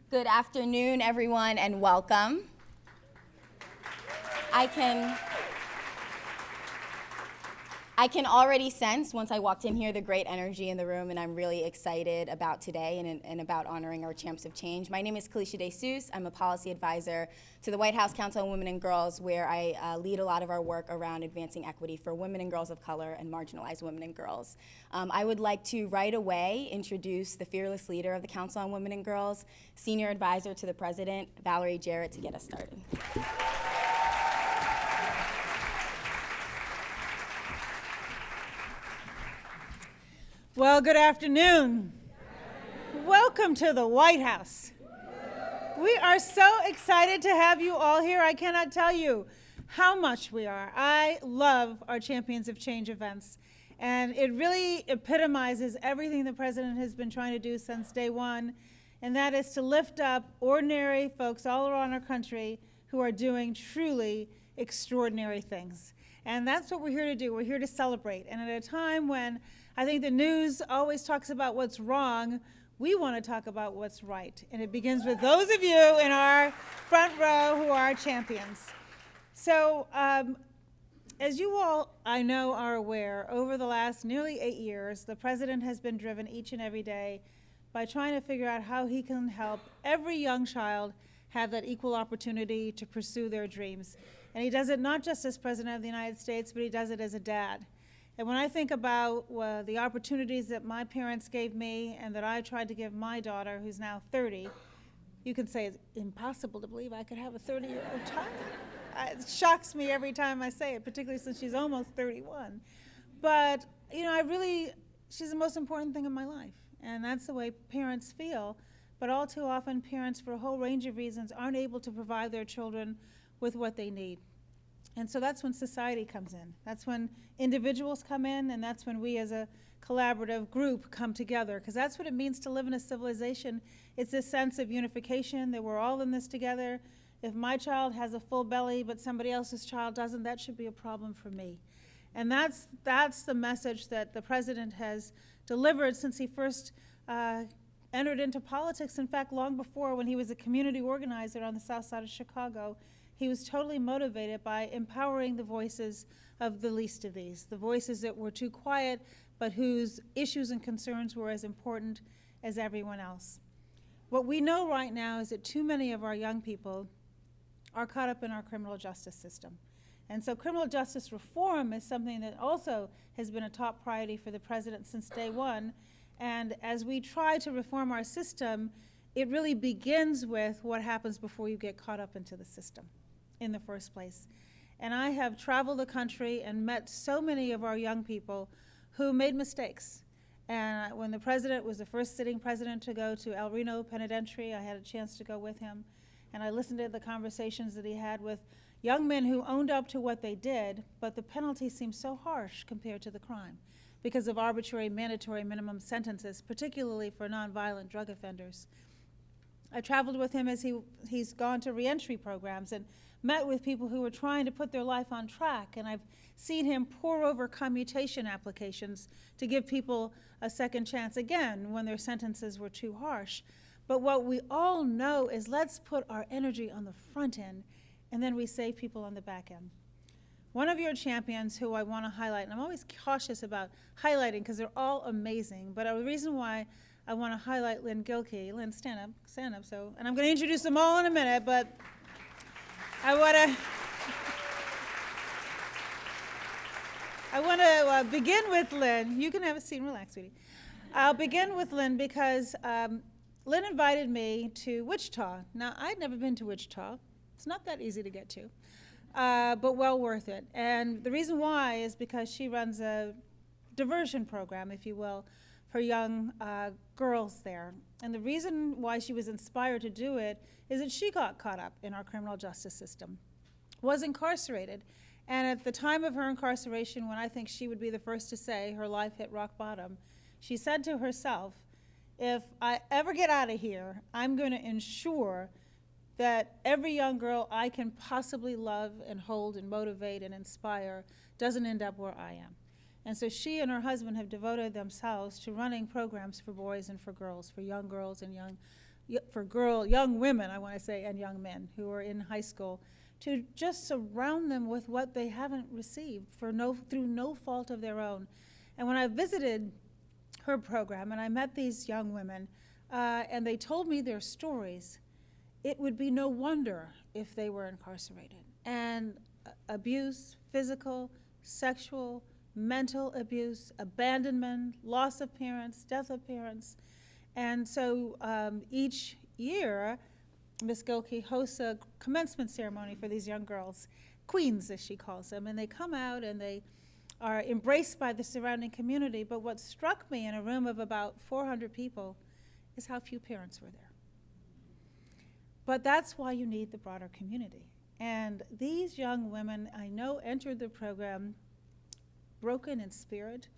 Good afternoon, everyone, and welcome. I can already sense, once I walked in here, the great energy in the room, and I'm really excited about today and about honoring our champs of change. My name is Kalisha DeSuze. I'm a policy advisor to the White House Council on Women and Girls, where I lead a lot of our work around advancing equity for women and girls of color and marginalized women and girls. I would like to right away introduce the fearless leader of the Council on Women and Girls, senior advisor to the president, Valerie Jarrett, to get us started. Well, good afternoon. Welcome to the White House. We are so excited to have you all here. I cannot tell you how much we are. I love our Champions of Change events, and it really epitomizes everything the president has been trying to do since day one, and that is to lift up ordinary folks all around our country who are doing truly extraordinary things. And that's what we're here to do. We're here to celebrate. And at a time when I think the news always talks about what's wrong, we want to talk about what's right. And it begins with those of you in our front row who are champions. So as you all, I know, are aware, over the last nearly 8 years, the president has been driven each and every day by trying to figure out how he can help every young child have that equal opportunity to pursue their dreams. And he does it not just as president of the United States, but he does it as a dad. And when I think about the opportunities that my parents gave me and that I tried to give my daughter, who's now 30, you can say it's impossible to believe I could have a 30-year-old child. It shocks me every time I say it, particularly since she's almost 31. But, you know, she's the most important thing in my life. And that's the way parents feel. But all too often, parents, for a whole range of reasons, aren't able to provide their children with what they need. And so that's when society comes in. That's when individuals come in, and that's when we as a collaborative group come together, because that's what it means to live in a civilization. It's this sense of unification, that we're all in this together. If my child has a full belly but somebody else's child doesn't, that should be a problem for me. And that's the message that the president has delivered since he first entered into politics. In fact, long before, when he was a community organizer on the south side of Chicago, he was totally motivated by empowering the voices of the least of these, the voices that were too quiet, but whose issues and concerns were as important as everyone else. What we know right now is that too many of our young people are caught up in our criminal justice system. And so criminal justice reform is something that also has been a top priority for the president since day one. And as we try to reform our system, it really begins with what happens before you get caught up into the system in the first place. And I have traveled the country and met so many of our young people who made mistakes. And when the president was the first sitting president to go to El Reno Penitentiary, I had a chance to go with him. And I listened to the conversations that he had with young men who owned up to what they did, but the penalty seemed so harsh compared to the crime because of arbitrary mandatory minimum sentences, particularly for nonviolent drug offenders. I traveled with him as he's gone to reentry programs and met with people who were trying to put their life on track, and I've seen him pore over commutation applications to give people a second chance again when their sentences were too harsh. But what we all know is let's put our energy on the front end, and then we save people on the back end. One of your champions who I want to highlight, and I'm always cautious about highlighting because they're all amazing, but the reason why I want to highlight Lynn Gilkey. Lynn, stand up. And I'm going to introduce them all in a minute, but I want to begin with Lynn. You can have a seat and relax, sweetie. I'll begin with Lynn because Lynn invited me to Wichita. Now, I'd never been to Wichita. It's not that easy to get to, but well worth it. And the reason why is because she runs a diversion program, if you will, for young girls there. And the reason why she was inspired to do it is that she got caught up in our criminal justice system, was incarcerated, and at the time of her incarceration, when I think she would be the first to say her life hit rock bottom, she said to herself, if I ever get out of here, I'm going to ensure that every young girl I can possibly love and hold and motivate and inspire doesn't end up where I am. And so she and her husband have devoted themselves to running programs for boys and for girls, for young girls and young young women, I want to say, and young men who are in high school, to just surround them with what they haven't received through no fault of their own. And when I visited her program and I met these young women and they told me their stories, it would be no wonder if they were incarcerated. And abuse, physical, sexual, mental abuse, abandonment, loss of parents, death of parents. And so each year, Ms. Gilkey hosts a commencement ceremony for these young girls, queens as she calls them, and they come out and they are embraced by the surrounding community. But what struck me in a room of about 400 people is how few parents were there. But that's why you need the broader community. And these young women, I know, entered the program broken in spirit,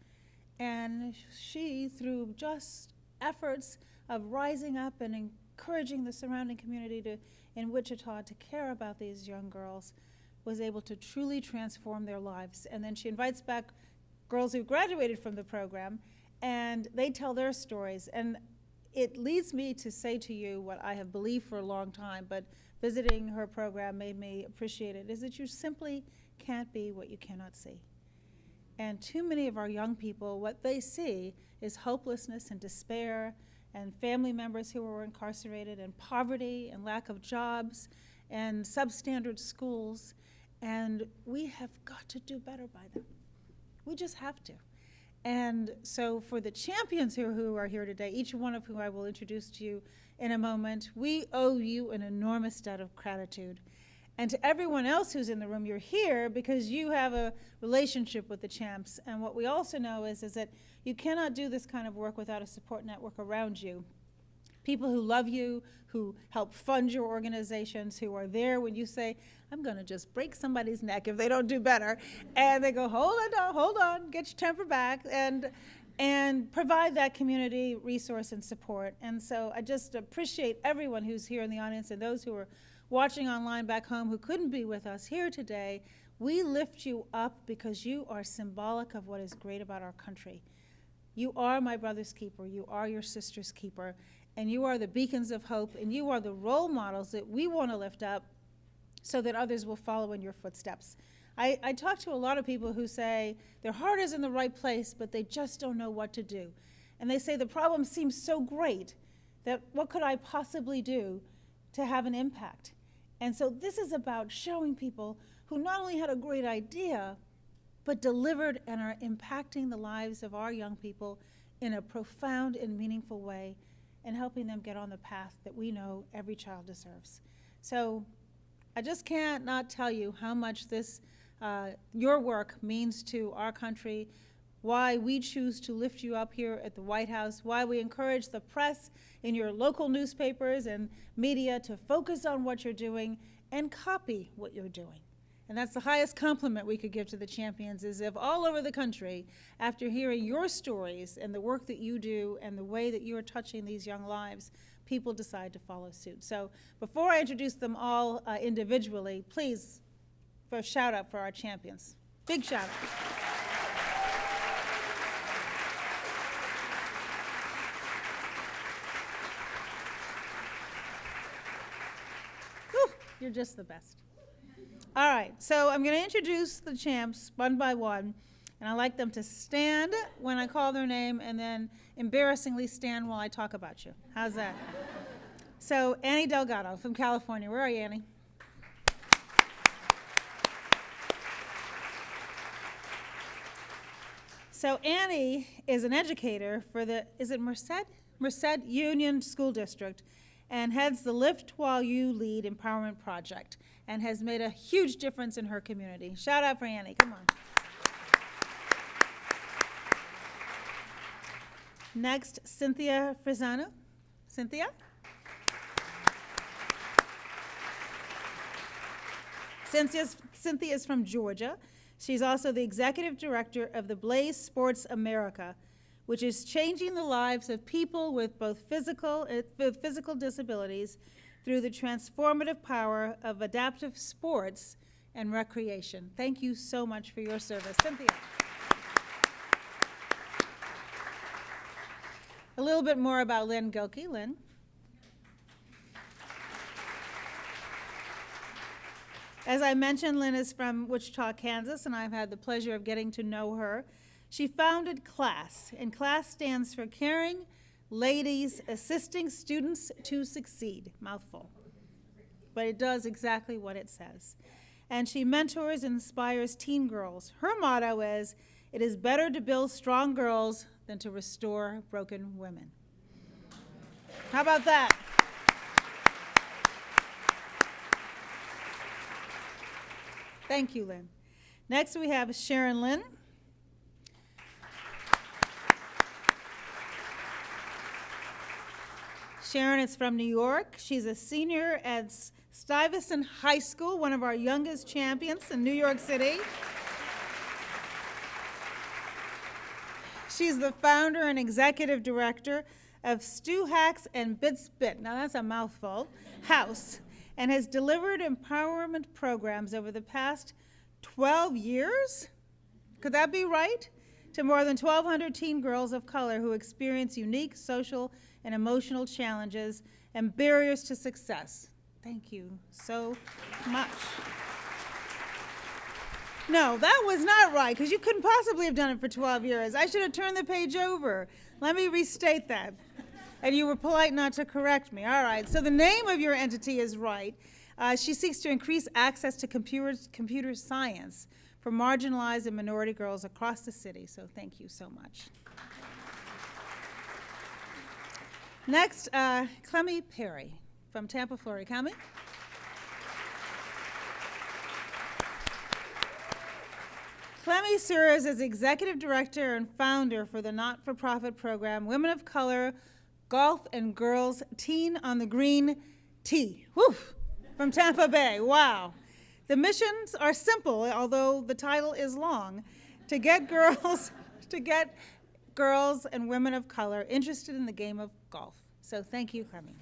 and she, through just efforts of rising up and encouraging the surrounding community in Wichita to care about these young girls, was able to truly transform their lives. And then she invites back girls who graduated from the program, and they tell their stories. And it leads me to say to you what I have believed for a long time, but visiting her program made me appreciate it, is that you simply can't be what you cannot see. And too many of our young people, what they see is hopelessness and despair, and family members who are incarcerated, and poverty and lack of jobs and substandard schools. And we have got to do better by them. We just have to. And so for the champions who are here today, each one of whom I will introduce to you in a moment, we owe you an enormous debt of gratitude. And to everyone else who's in the room, you're here because you have a relationship with the champs. And what we also know is that you cannot do this kind of work without a support network around you. People who love you, who help fund your organizations, who are there when you say, I'm going to just break somebody's neck if they don't do better. And they go, hold on, get your temper back, and provide that community resource and support. And so I just appreciate everyone who's here in the audience and those who are watching online back home who couldn't be with us here today. We lift you up because you are symbolic of what is great about our country. You are my brother's keeper. You are your sister's keeper. And you are the beacons of hope, and you are the role models that we want to lift up so that others will follow in your footsteps. I talk to a lot of people who say their heart is in the right place, but they just don't know what to do. And they say the problem seems so great that what could I possibly do to have an impact? And so this is about showing people who not only had a great idea, but delivered and are impacting the lives of our young people in a profound and meaningful way, and helping them get on the path that we know every child deserves. So I just can't not tell you how much this, your work means to our country, why we choose to lift you up here at the White House, why we encourage the press in your local newspapers and media to focus on what you're doing and copy what you're doing. And that's the highest compliment we could give to the champions, is if all over the country, after hearing your stories and the work that you do and the way that you are touching these young lives, people decide to follow suit. So before I introduce them all individually, please, for a shout out for our champions. Big shout out. Whew, you're just the best. All right, so I'm going to introduce the champs one by one, and I'd like them to stand when I call their name and then embarrassingly stand while I talk about you. How's that? So Annie Delgado from California. Where are you, Annie? So Annie is an educator for the, is it Merced? Merced Union School District, and heads the Lift While You Lead Empowerment Project, and has made a huge difference in her community. Shout out for Annie, come on. Next, Cynthia Frisano. Cynthia? Cynthia is from Georgia. She's also the executive director of the Blaze Sports America, which is changing the lives of people with both physical disabilities through the transformative power of adaptive sports and recreation. Thank you so much for your service. Cynthia. A little bit more about Lynn Gilkey. Lynn. As I mentioned, Lynn is from Wichita, Kansas, and I've had the pleasure of getting to know her. She founded CLASS, and CLASS stands for Caring Ladies Assisting Students to Succeed. Mouthful. But it does exactly what it says. And she mentors and inspires teen girls. Her motto is, "It is better to build strong girls than to restore broken women." How about that? Thank you, Lynn. Next, we have Sharon Lynn. Sharon is from New York. She's a senior at Stuyvesant High School, one of our youngest champions in New York City. She's the founder and executive director of Stew Hacks and Bits Bit, now that's a mouthful, House, and has delivered empowerment programs over the past 12 years, could that be right? To more than 1,200 teen girls of color who experience unique social and emotional challenges and barriers to success. Thank you so much. No, that was not right, because you couldn't possibly have done it for 12 years. I should have turned the page over. Let me restate that. And you were polite not to correct me. All right, so the name of your entity is right. She seeks to increase access to computer science for marginalized and minority girls across the city, so thank you so much. Next, Clemmy Perry from Tampa, Florida. Clemmy? Clemmy serves as executive director and founder for the not-for-profit program Women of Color Golf and Girls Teen on the Green Tee. Woo! From Tampa Bay. Wow. The missions are simple, although the title is long, to get girls and women of color interested in the game of golf. So thank you, Clemmy.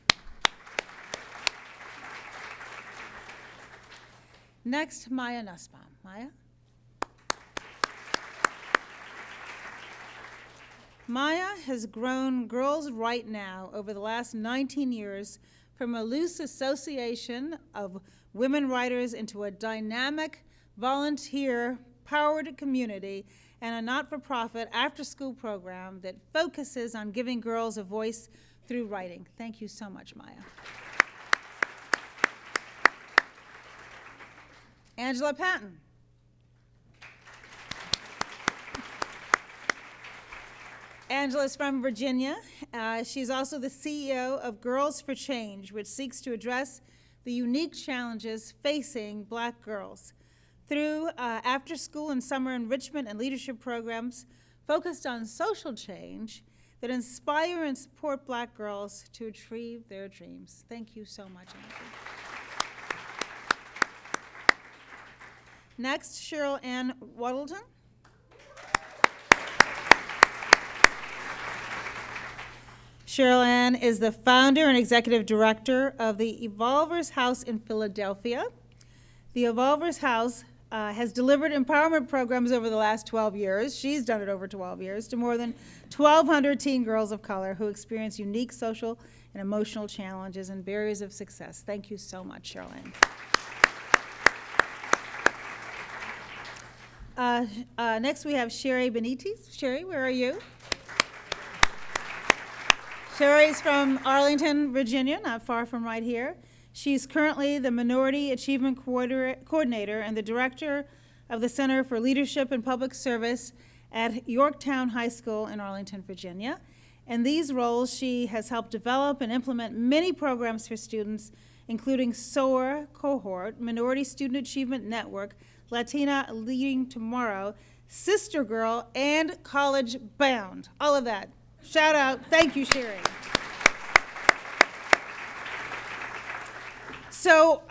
Next, Maya Nussbaum. Maya? Maya has grown Girls Right Now over the last 19 years from a loose association of women writers into a dynamic, volunteer-powered community and a not-for-profit after-school program that focuses on giving girls a voice through writing. Thank you so much, Maya. Angela Patton. Angela's from Virginia. She's also the CEO of Girls for Change, which seeks to address the unique challenges facing Black girls through after-school and summer enrichment and leadership programs focused on social change that inspire and support Black girls to achieve their dreams. Thank you so much, Angela. Next, Cheryl Ann Waddleton. Cheryl Ann is the founder and executive director of the Evolvers House in Philadelphia. The Evolvers House has delivered empowerment programs over the last 12 years. She's done it over 12 years to more than 1,200 teen girls of color who experience unique social and emotional challenges and barriers of success. Thank you so much, Cheryl Ann. Next, we have Sherry Benitez. Sherry, where are you? Sherry's from Arlington, Virginia, not far from right here. She's currently the Minority Achievement Coordinator and the Director of the Center for Leadership and Public Service at Yorktown High School in Arlington, Virginia. In these roles, she has helped develop and implement many programs for students, including SOAR Cohort, Minority Student Achievement Network, Latina Leading Tomorrow, Sister Girl, and College Bound. All of that. Shout out. Thank you, Sherry. So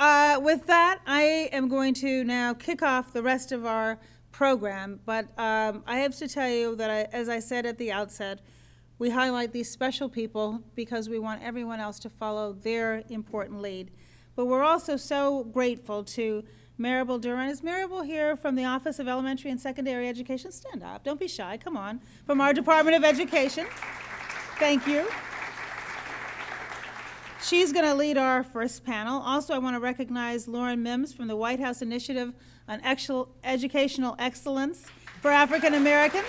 with that, I am going to now kick off the rest of our program. But I have to tell you that, as I said at the outset, we highlight these special people because we want everyone else to follow their important lead. But we're also so grateful to Maribel Duran. Is Maribel here from the Office of Elementary and Secondary Education? Stand up. Don't be shy. Come on. From our Department of Education. Thank you. She's going to lead our first panel. Also, I want to recognize Lauren Mims from the White House Initiative on Educational Excellence for African Americans.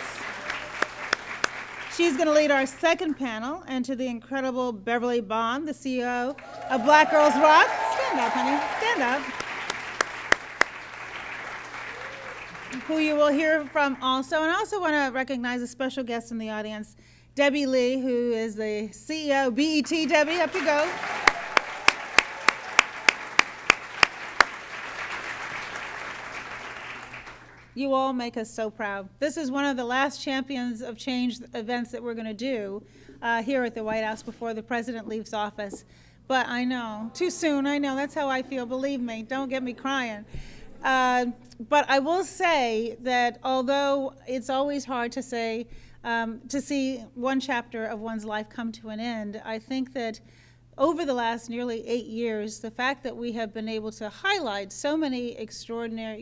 She's going to lead our second panel, and to the incredible Beverly Bond, the CEO of Black Girls Rock. Stand up, honey. Stand up. Who you will hear from also. And I also want to recognize a special guest in the audience, Debbie Lee, who is the CEO of BET. Debbie, up you go. You all make us so proud. This is one of the last Champions of Change events that we're going to do here at the White House before the president leaves office. But I know, too soon, I know, that's how I feel, believe me, don't get me crying. But I will say that although it's always hard to say, to see one chapter of one's life come to an end, I think that over the last nearly 8 years, the fact that we have been able to highlight so many extraordinary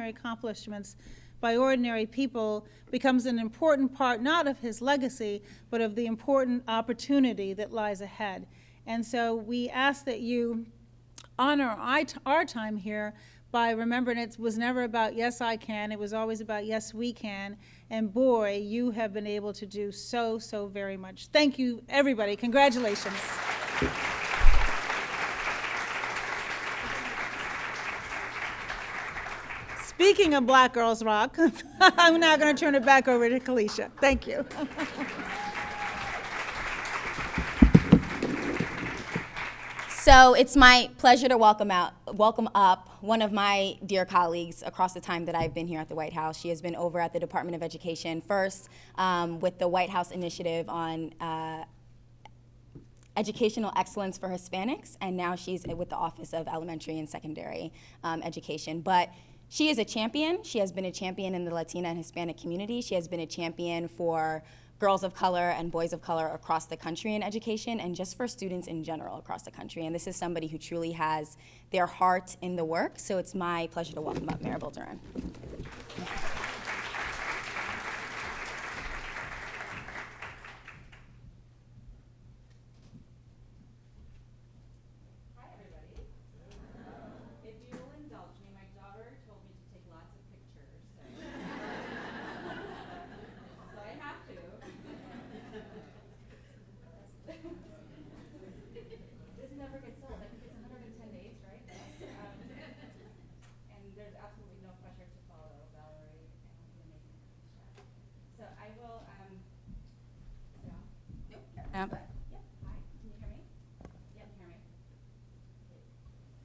accomplishments by ordinary people becomes an important part, not of his legacy, but of the important opportunity that lies ahead. And so we ask that you honor our time here by remembering it was never about yes, I can, it was always about yes, we can. And boy, you have been able to do so very much. Thank you, everybody. Congratulations. Speaking of Black Girls Rock, I'm now going to turn it back over to Kalisha. Thank you. So it's my pleasure to welcome up one of my dear colleagues across the time that I've been here at the White House. She has been over at the Department of Education first with the White House Initiative on Educational Excellence for Hispanics, and now she's with the Office of Elementary and Secondary Education. But she is a champion. She has been a champion in the Latina and Hispanic community. She has been a champion for girls of color and boys of color across the country in education, and just for students in general across the country. And this is somebody who truly has their heart in the work. So it's my pleasure to welcome up Maribel Duran.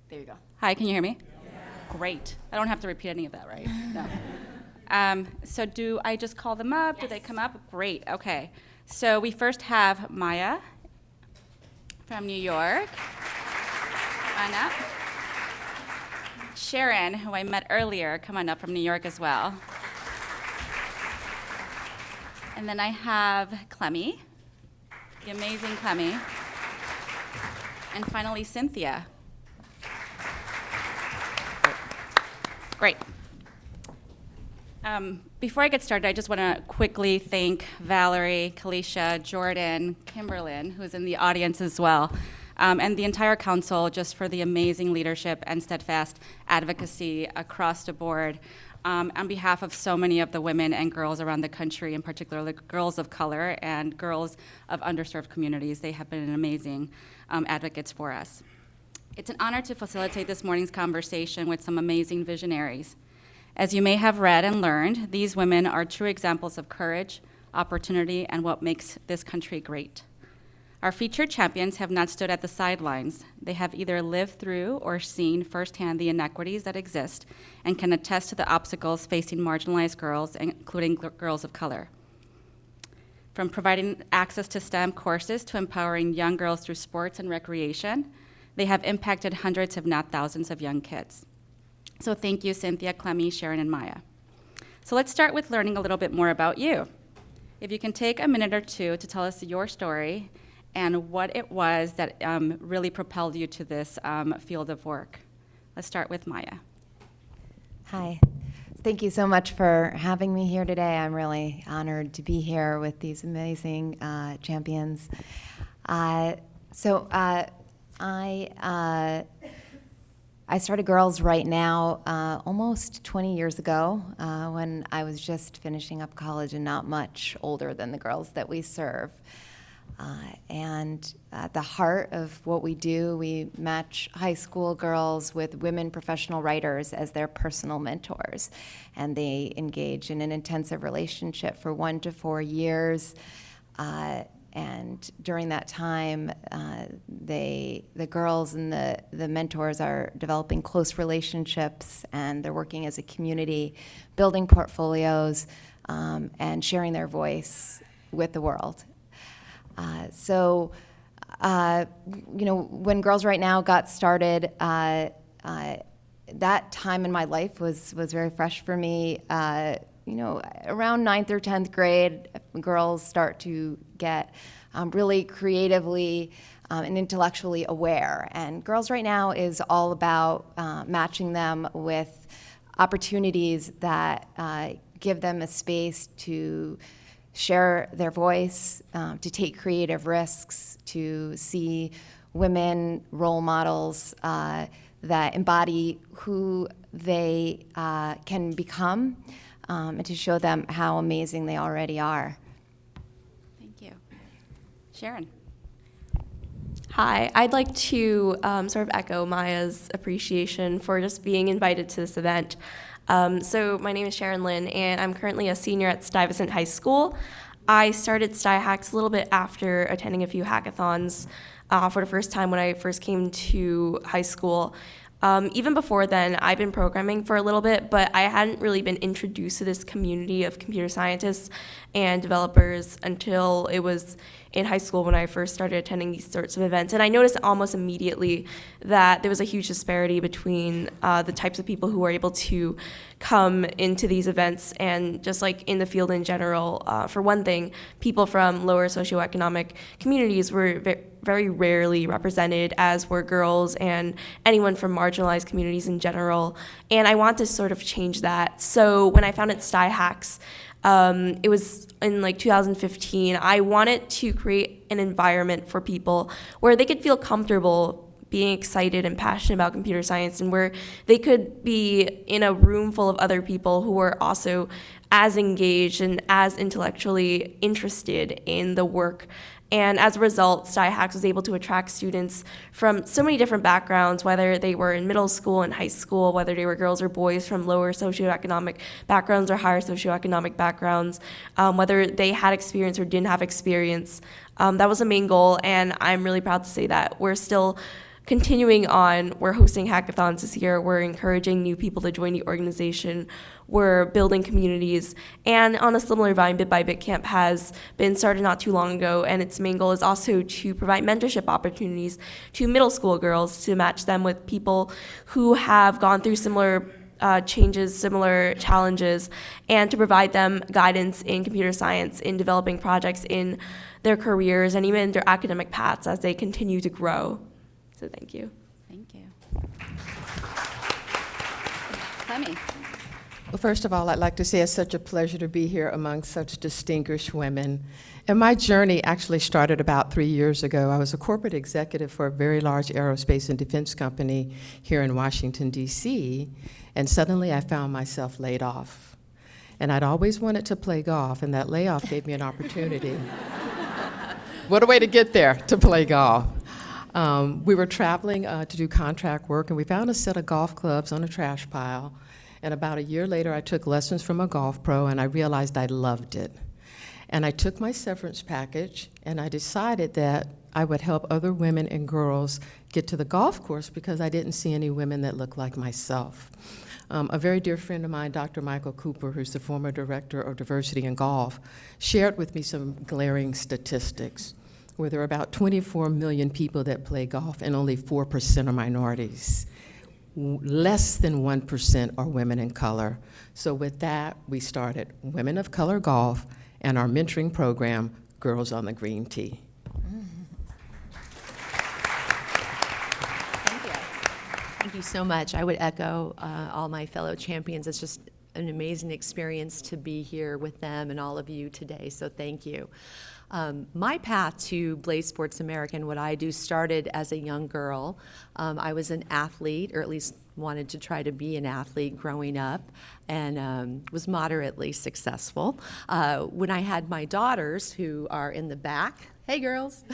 There you go. Hi, can you hear me? Yeah. Great. I don't have to repeat any of that, right? No. So do I just call them up? Yes. Do they come up? Great. Okay. So we first have Maya from New York. Come on up. Sharon, who I met earlier, come on up from New York as well. And then I have Clemmy, the amazing Clemmy. And finally, Cynthia. Great. Before I get started, I just want to quickly thank Valerie, Kalisha, Jordan, Kimberlyn, who's in the audience as well, and the entire council just for the amazing leadership and steadfast advocacy across the board on behalf of so many of the women and girls around the country, in particular the girls of color and girls of underserved communities. They have been amazing advocates for us. It's an honor to facilitate this morning's conversation with some amazing visionaries. As you may have read and learned, these women are true examples of courage, opportunity, and what makes this country great. Our featured champions have not stood at the sidelines. They have either lived through or seen firsthand the inequities that exist and can attest to the obstacles facing marginalized girls, including girls of color. From providing access to STEM courses to empowering young girls through sports and recreation, they have impacted hundreds, if not thousands, of young kids. So thank you, Cynthia, Clemmy, Sharon, and Maya. So let's start with learning a little bit more about you. If you can take a minute or two to tell us your story and what it was that really propelled you to this field of work. Let's start with Maya. Hi. Thank you so much for having me here today. I'm really honored to be here with these amazing champions. I started Girls Right Now almost 20 years ago when I was just finishing up college and not much older than the girls that we serve. And at the heart of what we do, we match high school girls with women professional writers as their personal mentors. And they engage in an intensive relationship for 1 to 4 years. And during that time, the girls and the mentors are developing close relationships, and they're working as a community, building portfolios, and sharing their voice with the world. When Girls Right Now got started, that time in my life was very fresh for me. Around 9th or 10th grade, girls start to get really creatively and intellectually aware. And Girls Right Now is all about matching them with opportunities that give them a space to share their voice, to take creative risks, to see women role models that embody who they can become, and to show them how amazing they already are. Thank you. Sharon. Hi, I'd like to sort of echo Maya's appreciation for just being invited to this event. So my name is Sharon Lynn, and I'm currently a senior at Stuyvesant High School. I started StyHacks a little bit after attending a few hackathons for the first time when I first came to high school. Even before then, I've been programming for a little bit, but I hadn't really been introduced to this community of computer scientists and developers until it was in high school when I first started attending these sorts of events. And I noticed almost immediately that there was a huge disparity between the types of people who were able to come into these events and just like in the field in general. For one thing, people from lower socioeconomic communities were very rarely represented, as were girls and anyone from marginalized communities in general. And I want to sort of change that. So when I founded StyHacks, it was in like 2015, I wanted to create an environment for people where they could feel comfortable being excited and passionate about computer science, and where they could be in a room full of other people who were also as engaged and as intellectually interested in the work. And as a result, StyHacks was able to attract students from so many different backgrounds, whether they were in middle school and high school, whether they were girls or boys from lower socioeconomic backgrounds or higher socioeconomic backgrounds, whether they had experience or didn't have experience. That was the main goal, and I'm really proud to say that we're still continuing on. We're hosting hackathons this year. We're encouraging new people to join the organization. We're building communities. And on a similar vein, Bit by Bit Camp has been started not too long ago, and its main goal is also to provide mentorship opportunities to middle school girls, to match them with people who have gone through similar changes, similar challenges, and to provide them guidance in computer science, in developing projects in their careers, and even their academic paths as they continue to grow. So thank you. Thank you. Clemmy. Well, first of all, I'd like to say it's such a pleasure to be here among such distinguished women. And my journey actually started about 3 years ago. I was a corporate executive for a very large aerospace and defense company here in Washington, D.C., and suddenly I found myself laid off. And I'd always wanted to play golf, and that layoff gave me an opportunity. What a way to get there, to play golf. We were traveling to do contract work, and we found a set of golf clubs on a trash pile. And about a year later, I took lessons from a golf pro, and I realized I loved it. And I took my severance package, and I decided that I would help other women and girls get to the golf course because I didn't see any women that looked like myself. A very dear friend of mine, Dr. Michael Cooper, who's the former director of diversity in golf, shared with me some glaring statistics, where there are about 24 million people that play golf and only 4% are minorities. Less than 1% are women in color. So with that, we started Women of Color Golf and our mentoring program, Girls on the Green Tee. Thank you so much. I would echo all my fellow champions. It's just an amazing experience to be here with them and all of you today, so thank you. My path to Blaze Sports America and what I do started as a young girl. I was an athlete, or at least wanted to try to be an athlete growing up, and was moderately successful. When I had my daughters, who are in the back, hey girls,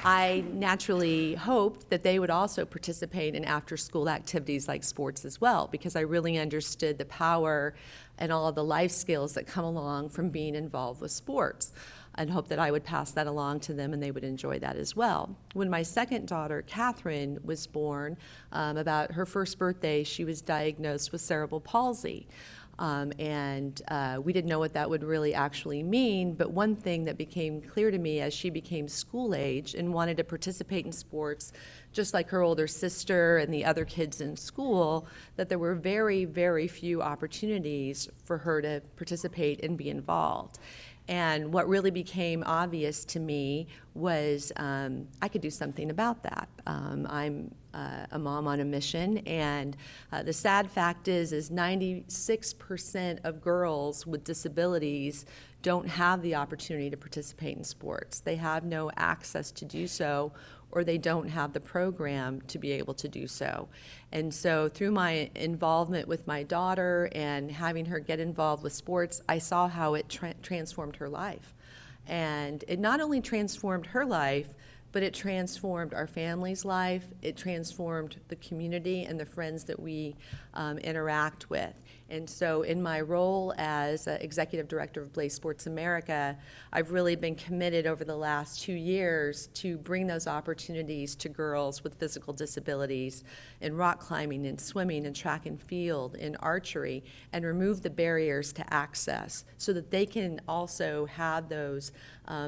I naturally hoped that they would also participate in after-school activities like sports as well, because I really understood the power and all of the life skills that come along from being involved with sports, and hoped that I would pass that along to them and they would enjoy that as well. When my second daughter, Catherine, was born, about her first birthday, she was diagnosed with cerebral palsy. We didn't know what that would really actually mean, but one thing that became clear to me as she became school age and wanted to participate in sports, just like her older sister and the other kids in school, that there were very, very few opportunities for her to participate and be involved. And what really became obvious to me was I could do something about that. I'm a mom on a mission, and the sad fact is 96% of girls with disabilities don't have the opportunity to participate in sports. They have no access to do so, or they don't have the program to be able to do so. And so through my involvement with my daughter and having her get involved with sports, I saw how it transformed her life. And it not only transformed her life, but it transformed our family's life, it transformed the community and the friends that we interact with. And so in my role as Executive Director of Blaze Sports America, I've really been committed over the last 2 years to bring those opportunities to girls with physical disabilities in rock climbing, in swimming, in track and field, in archery, and remove the barriers to access so that they can also have those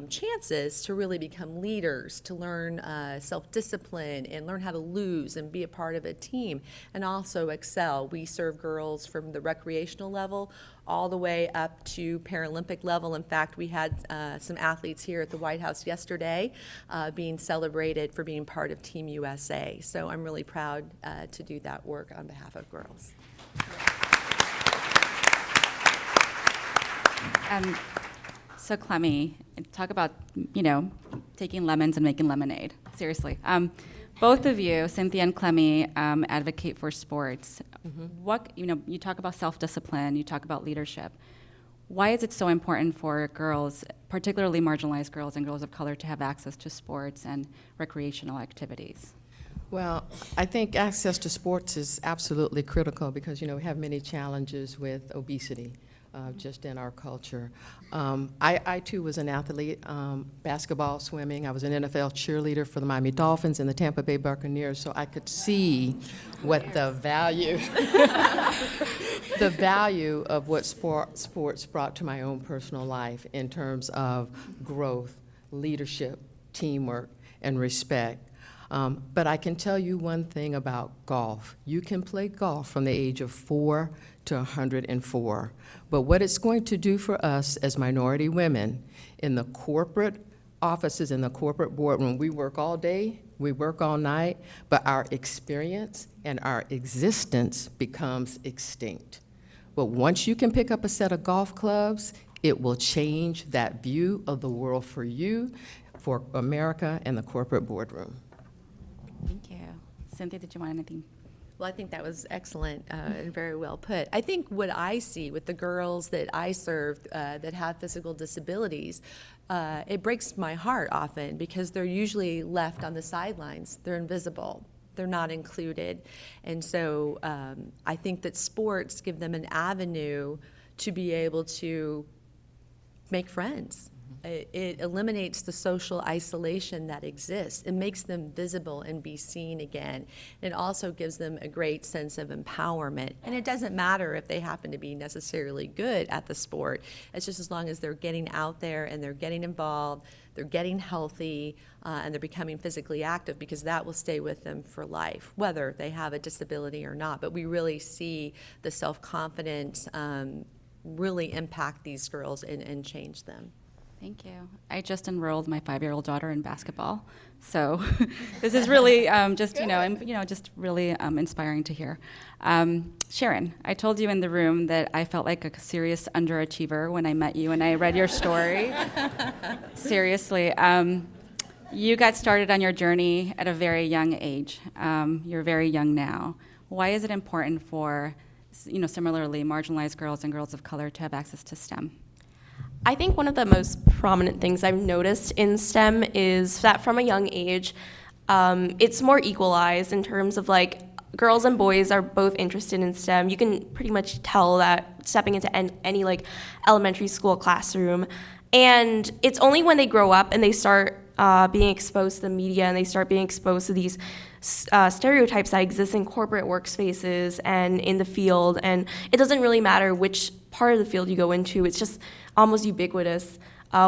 chances to really become leaders, to learn self-discipline and learn how to lose and be a part of a team, and also excel. We serve girls from the recreational level all the way up to Paralympic level. In fact, we had some athletes here at the White House yesterday being celebrated for being part of Team USA. So I'm really proud to do that work on behalf of girls. So Clemmy, talk about, taking lemons and making lemonade. Seriously. Both of you, Cynthia and Clemmy, advocate for sports. What, you talk about self-discipline, you talk about leadership. Why is it so important for girls, particularly marginalized girls and girls of color, to have access to sports and recreational activities? Well, I think access to sports is absolutely critical because, we have many challenges with obesity. Just in our culture. I too was an athlete, basketball, swimming. I was an NFL cheerleader for the Miami Dolphins and the Tampa Bay Buccaneers, so I could see what the value, the value of what sports brought to my own personal life in terms of growth, leadership, teamwork, and respect. But I can tell you one thing about golf. You can play golf from the age of 4 to 104. But what it's going to do for us as minority women in the corporate offices, in the corporate boardroom, we work all day, we work all night, but our experience and our existence becomes extinct. But once you can pick up a set of golf clubs, it will change that view of the world for you, for America, and the corporate boardroom. Thank you. Cynthia, did you want anything? Well, I think that was excellent and very well put. I think what I see with the girls that I serve that have physical disabilities, it breaks my heart often because they're usually left on the sidelines. They're invisible. They're not included. And so I think that sports give them an avenue to be able to make friends. It eliminates the social isolation that exists. It makes them visible and be seen again. It also gives them a great sense of empowerment. And it doesn't matter if they happen to be necessarily good at the sport. It's just as long as they're getting out there and they're getting involved, they're getting healthy, and they're becoming physically active, because that will stay with them for life, whether they have a disability or not. But we really see the self-confidence really impact these girls and change them. Thank you. I just enrolled my 5-year-old daughter in basketball, so this is really just really inspiring to hear. Sharon, I told you in the room that I felt like a serious underachiever when I met you and I read your story. Seriously, you got started on your journey at a very young age. You're very young now. Why is it important for, similarly marginalized girls and girls of color to have access to STEM? I think one of the most prominent things I've noticed in STEM is that from a young age, it's more equalized in terms of like girls and boys are both interested in STEM. You can pretty much tell that stepping into any like elementary school classroom. And it's only when they grow up and they start being exposed to the media and they start being exposed to these stereotypes that exist in corporate workspaces and in the field. And it doesn't really matter which part of the field you go into, it's just almost ubiquitous.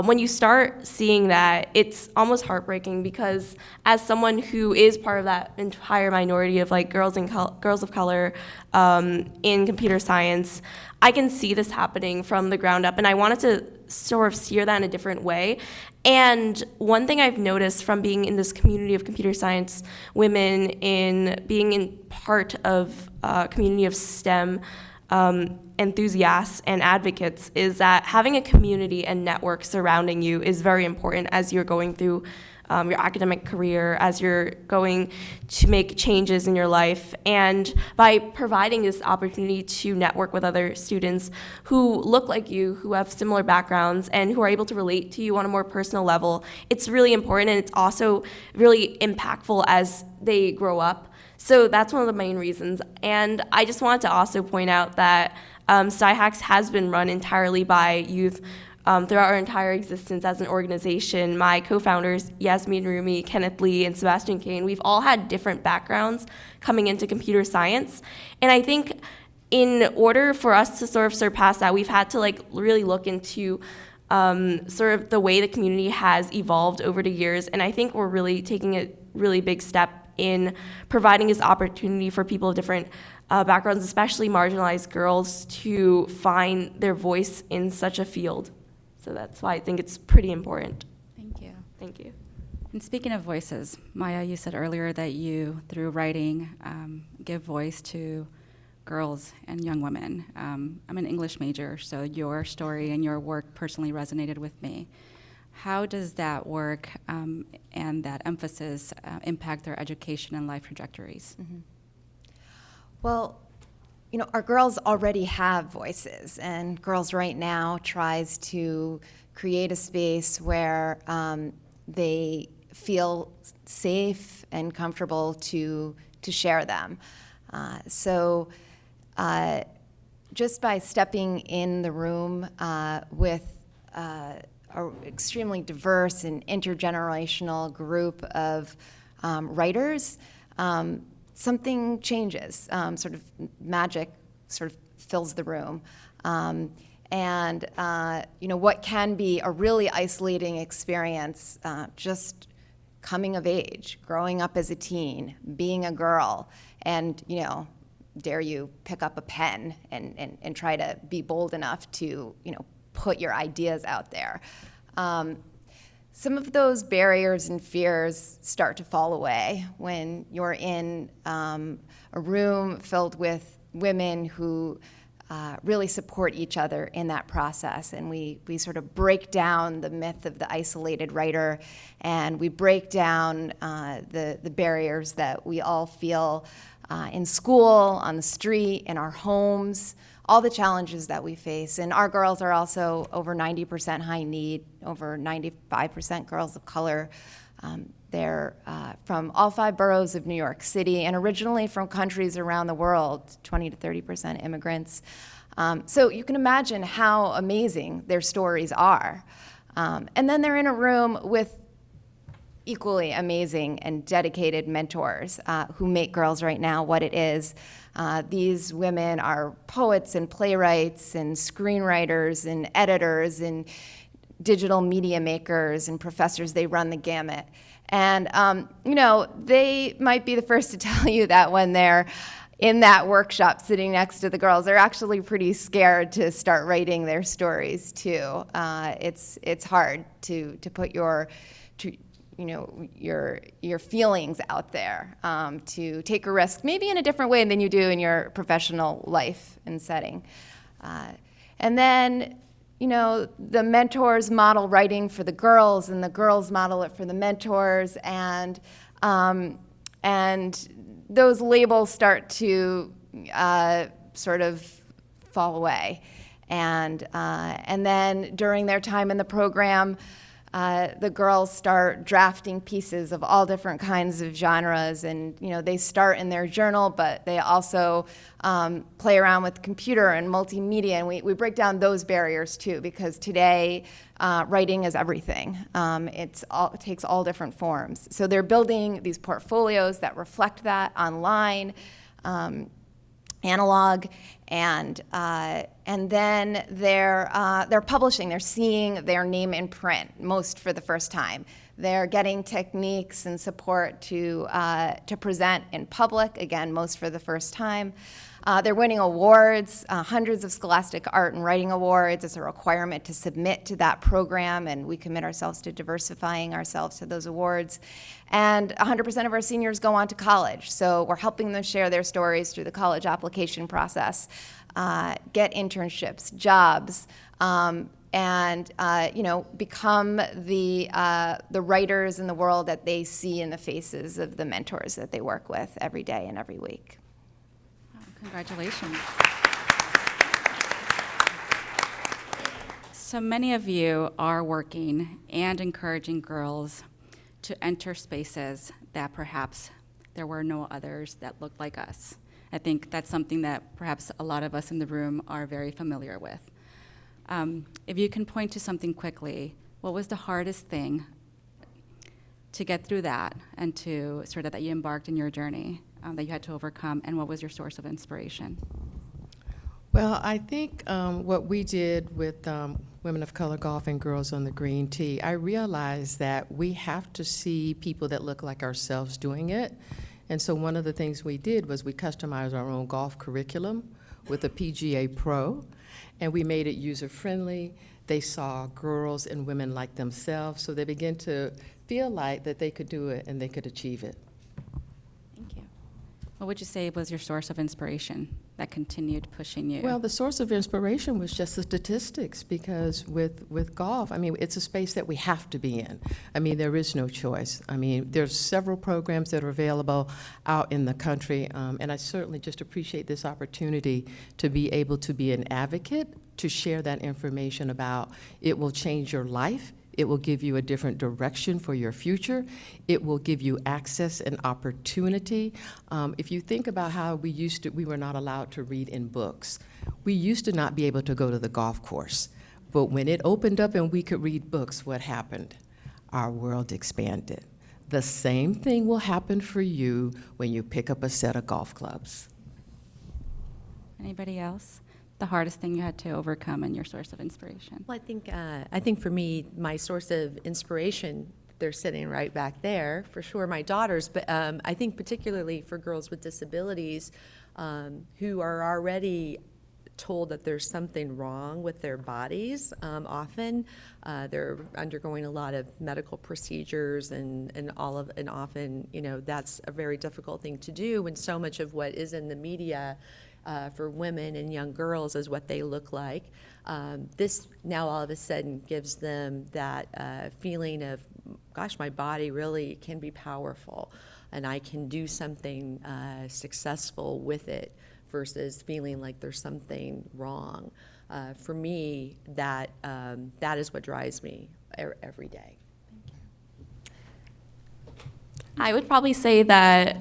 When you start seeing that, it's almost heartbreaking because as someone who is part of that entire minority of like girls of color in computer science, I can see this happening from the ground up, and I wanted to sort of steer that in a different way. And one thing I've noticed from being in this community of computer science women, in being in part of a community of STEM enthusiasts and advocates, is that having a community and network surrounding you is very important as you're going through your academic career, as you're going to make changes in your life. And by providing this opportunity to network with other students who look like you, who have similar backgrounds, and who are able to relate to you on a more personal level, it's really important, and it's also really impactful as they grow up. So that's one of the main reasons. And I just wanted to also point out that SciHacks has been run entirely by youth throughout our entire existence as an organization. My co-founders, Yasmin Rumi, Kenneth Lee, and Sebastian Kane, we've all had different backgrounds coming into computer science. And I think in order for us to sort of surpass that, we've had to like really look into sort of the way the community has evolved over the years. And I think we're really taking a really big step in providing this opportunity for people of different backgrounds, especially marginalized girls, to find their voice in such a field. So that's why I think it's pretty important. Thank you. Thank you. And speaking of voices, Maya, you said earlier that you, through writing, give voice to girls and young women. I'm an English major, so your story and your work personally resonated with me. How does that work and that emphasis impact their education and life trajectories? Mm-hmm. Well, our girls already have voices, and Girls Right Now tries to create a space where they feel safe and comfortable to share them. So just by stepping in the room with an extremely diverse and intergenerational group of writers, something changes, sort of magic sort of fills the room. And what can be a really isolating experience, just coming of age, growing up as a teen, being a girl, and dare you pick up a pen and try to be bold enough to put your ideas out there. Some of those barriers and fears start to fall away when you're in a room filled with women who really support each other in that process. And we sort of break down the myth of the isolated writer, and we break down the barriers that we all feel in school, on the street, in our homes, all the challenges that we face. And our girls are also over 90% high need, over 95% girls of color. They're from all 5 boroughs of New York City, and originally from countries around the world, 20 to 30% immigrants. So you can imagine how amazing their stories are. And then they're in a room with equally amazing and dedicated mentors who make Girls Right Now what it is. These women are poets and playwrights and screenwriters and editors and digital media makers and professors. They run the gamut. And, they might be the first to tell you that when they're in that workshop sitting next to the girls. They're actually pretty scared to start writing their stories too. It's hard to put your feelings out there, to take a risk, maybe in a different way than you do in your professional life and setting. And then, the mentors model writing for the girls, and the girls model it for the mentors, and those labels start to sort of fall away. And then during their time in the program, the girls start drafting pieces of all different kinds of genres, and they start in their journal, but they also play around with computer and multimedia, and we break down those barriers too, because today writing is everything. It takes all different forms. So they're building these portfolios that reflect that online, analog, and then they're publishing. They're seeing their name in print, most for the first time. They're getting techniques and support to present in public, again, most for the first time. They're winning awards, hundreds of Scholastic Art and Writing Awards. It's a requirement to submit to that program, and we commit ourselves to diversifying ourselves to those awards. And 100% of our seniors go on to college, so we're helping them share their stories through the college application process, get internships, jobs, and become the writers in the world that they see in the faces of the mentors that they work with every day and every week. Congratulations. So many of you are working and encouraging girls to enter spaces that perhaps there were no others that looked like us. I think that's something that perhaps a lot of us in the room are very familiar with. If you can point to something quickly, what was the hardest thing to get through that and to sort of that you embarked in your journey that you had to overcome, and what was your source of inspiration? Well, I think what we did with Women of Color Golf and Girls on the Green Tee, I realized that we have to see people that look like ourselves doing it. And so one of the things we did was we customized our own golf curriculum with a PGA Pro, and we made it user-friendly. They saw girls and women like themselves, so they began to feel like that they could do it and they could achieve it. Thank you. What would you say was your source of inspiration that continued pushing you? Well, the source of inspiration was just the statistics, because with golf, I mean, it's a space that we have to be in. I mean, there is no choice. I mean, there's several programs that are available out in the country, and I certainly just appreciate this opportunity to be able to be an advocate, to share that information about it will change your life. It will give you a different direction for your future. It will give you access and opportunity. If you think about how we were not allowed to read in books. We used to not be able to go to the golf course. But when it opened up and we could read books, what happened? Our world expanded. The same thing will happen for you when you pick up a set of golf clubs. Anybody else? The hardest thing you had to overcome and your source of inspiration? Well, I think for me, my source of inspiration, they're sitting right back there, for sure, my daughters, but I think particularly for girls with disabilities who are already told that there's something wrong with their bodies. Often they're undergoing a lot of medical procedures and often, that's a very difficult thing to do when so much of what is in the media for women and young girls is what they look like. This now all of a sudden gives them that feeling of, gosh, my body really can be powerful and I can do something successful with it versus feeling like there's something wrong. For me, that is what drives me every day. I would probably say that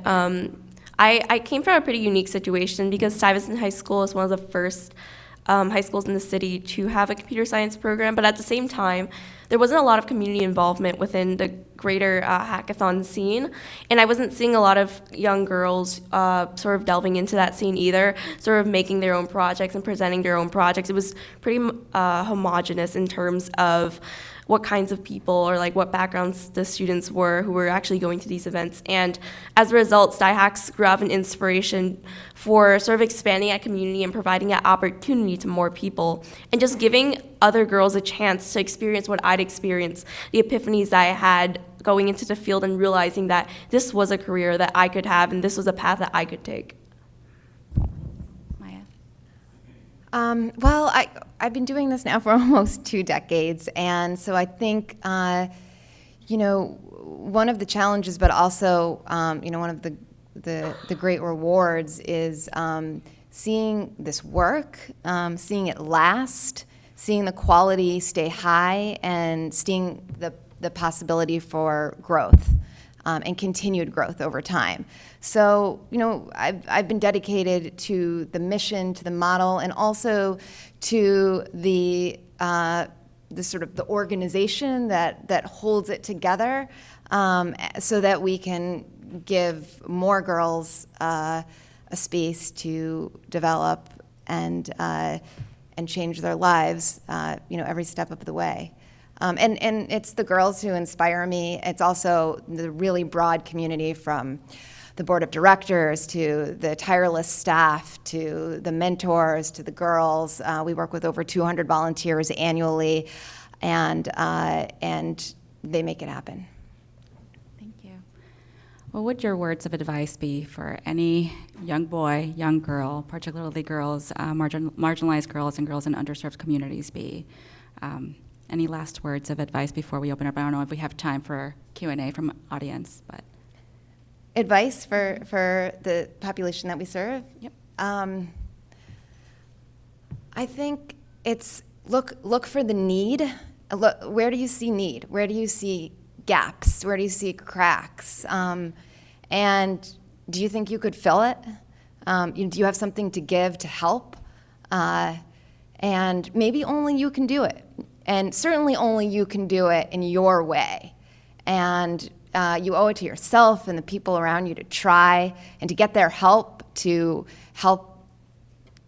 I came from a pretty unique situation because Stuyvesant High School is one of the first high schools in the city to have a computer science program, but at the same time, there wasn't a lot of community involvement within the greater hackathon scene, and I wasn't seeing a lot of young girls sort of delving into that scene either, sort of making their own projects and presenting their own projects. It was pretty homogenous in terms of what kinds of people or like what backgrounds the students were who were actually going to these events. And as a result, StyHacks grew out of an inspiration for sort of expanding that community and providing that opportunity to more people, and just giving other girls a chance to experience what I'd experienced, the epiphanies that I had going into the field and realizing that this was a career that I could have and this was a path that I could take. Maya? Well, I've been doing this now for almost 2 decades, and so I think, one of the challenges, but also, one of the great rewards is seeing this work, seeing it last, seeing the quality stay high, and seeing the possibility for growth and continued growth over time. So, I've been dedicated to the mission, to the model, and also to the sort of the organization that holds it together, so that we can give more girls a space to develop and change their lives, every step of the way. And it's the girls who inspire me. It's also the really broad community, from the board of directors to the tireless staff to the mentors to the girls. We work with over 200 volunteers annually, and they make it happen. Thank you. What would your words of advice be for any young boy, young girl, particularly girls, marginalized girls and girls in underserved communities be? Any last words of advice before we open up? I don't know if we have time for Q&A from audience, but. Advice for the population that we serve? Yep. I think it's look for the need. Where do you see need? Where do you see gaps? Where do you see cracks? And do you think you could fill it? Do you have something to give to help? And maybe only you can do it. And certainly only you can do it in your way. And you owe it to yourself and the people around you to try and to get their help, to help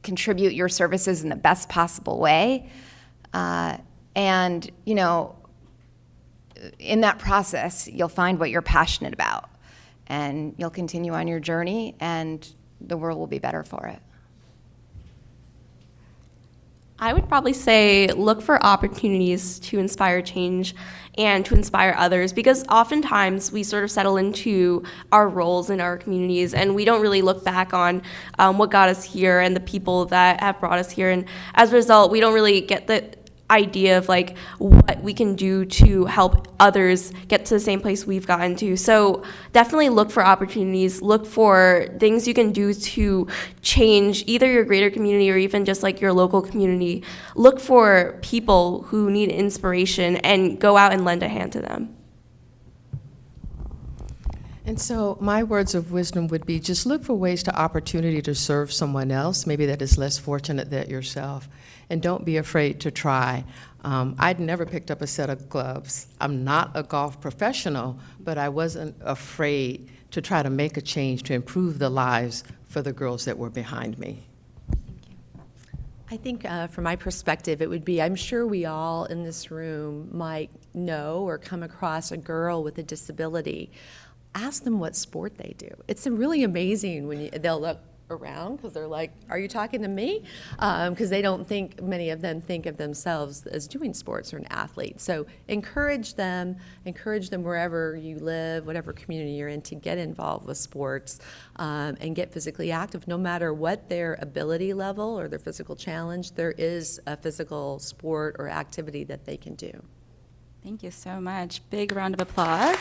contribute your services in the best possible way. And, in that process, you'll find what you're passionate about. And you'll continue on your journey, and the world will be better for it. I would probably say look for opportunities to inspire change and to inspire others, because oftentimes we sort of settle into our roles in our communities and we don't really look back on what got us here and the people that have brought us here. And as a result, we don't really get the idea of like what we can do to help others get to the same place we've gotten to. So definitely look for opportunities, look for things you can do to change either your greater community or even just like your local community. Look for people who need inspiration and go out and lend a hand to them. And so my words of wisdom would be just look for ways to opportunity to serve someone else, maybe that is less fortunate than yourself. And don't be afraid to try. I'd never picked up a set of gloves. I'm not a golf professional, but I wasn't afraid to try to make a change to improve the lives for the girls that were behind me. I think from my perspective, it would be, I'm sure we all in this room might know or come across a girl with a disability. Ask them what sport they do. It's really amazing when they'll look around because they're like, are you talking to me? Because they don't think, many of them think of themselves as doing sports or an athlete. So encourage them wherever you live, whatever community you're in, to get involved with sports and get physically active. No matter what their ability level or their physical challenge, there is a physical sport or activity that they can do. Thank you so much. Big round of applause.